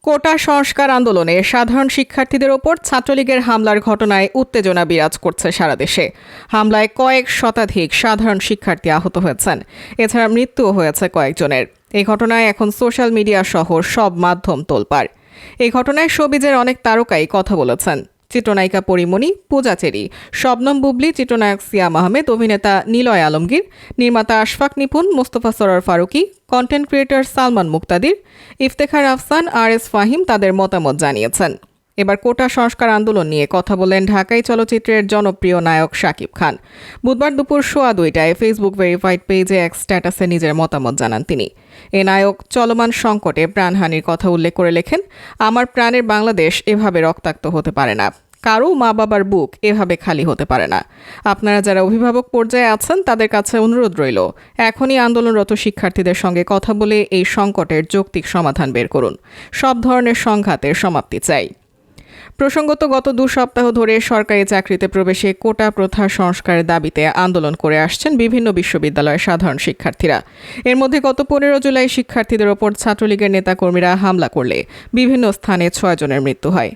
কোটা সংস্কার আন্দোলনে সাধারণ শিক্ষার্থীদের ওপর ছাত্রলীগের হামলার ঘটনায় উত্তেজনা বিরাজ করছে সারা দেশে। হামলায় কয়েক শতাধিক সাধারণ শিক্ষার্থী আহত হয়েছেন, এছাড়া মৃত্যুও হয়েছে কয়েকজনের। এই ঘটনায় এখন সোশ্যাল মিডিয়া সহ সব মাধ্যম তোলপাড়। এই ঘটনায় শোবিজের অনেক তারকাই কথা বলেছেন। চিত্রনায়িকা পরিমণি, পূজা চেরি, শবনম বুবলি, চিত্রনায়ক সিয়াম আহমেদ, অভিনেতা নিলয় আলমগীর, নির্মাতা আশফাক নিপুন, মোস্তফা সরোয়ার ফারুকী, কন্টেন্ট ক্রিয়েটর সালমান মুক্তাদির, ইফতেখার আফসান, আর.এস. ফাহিম তাদের মতামত জানিয়েছেন। এবার কোটা সংস্কার আন্দোলন নিয়ে কথা বলেন ঢাকাই চলচ্চিত্রের জনপ্রিয় নায়ক শাকিব খান। বুধবার দুপুর 2:15টায় ফেসবুক ভেরিফাইড পেজে এক স্ট্যাটাসে নিজের মতামত জানান তিনি। এ নায়ক চলমান সংকটে প্রাণহানির কথা উল্লেখ করে লেখেন, আমার প্রাণের বাংলাদেশ এভাবে রক্তাক্ত হতে পারে না, কারো মা বাবার বুক এভাবে খালি হতে পারে না। আপনারা যারা অভিভাবক পর্যায়ে আছেন তাদের কাছে অনুরোধ রইল, এখনই আন্দোলনরত শিক্ষার্থীদের সঙ্গে কথা বলে এই সংকটের যৌক্তিক সমাধান বের করুন। সব ধরনের সংঘাতের সমাপ্তি চাই। প্রসঙ্গত, গত 2 সপ্তাহ ধরে সরকারি চাকরিতে প্রবেশে কোটা প্রথা সংস্কারের দাবিতে আন্দোলন করে আসছেন বিভিন্ন বিশ্ববিদ্যালয়ের সাধারণ শিক্ষার্থীরা। এর মধ্যে গত 15 জুলাই শিক্ষার্থীদের ওপর ছাত্রলীগের নেতাকর্মীরা হামলা করলে বিভিন্ন স্থানে 6 জনের মৃত্যু হয়।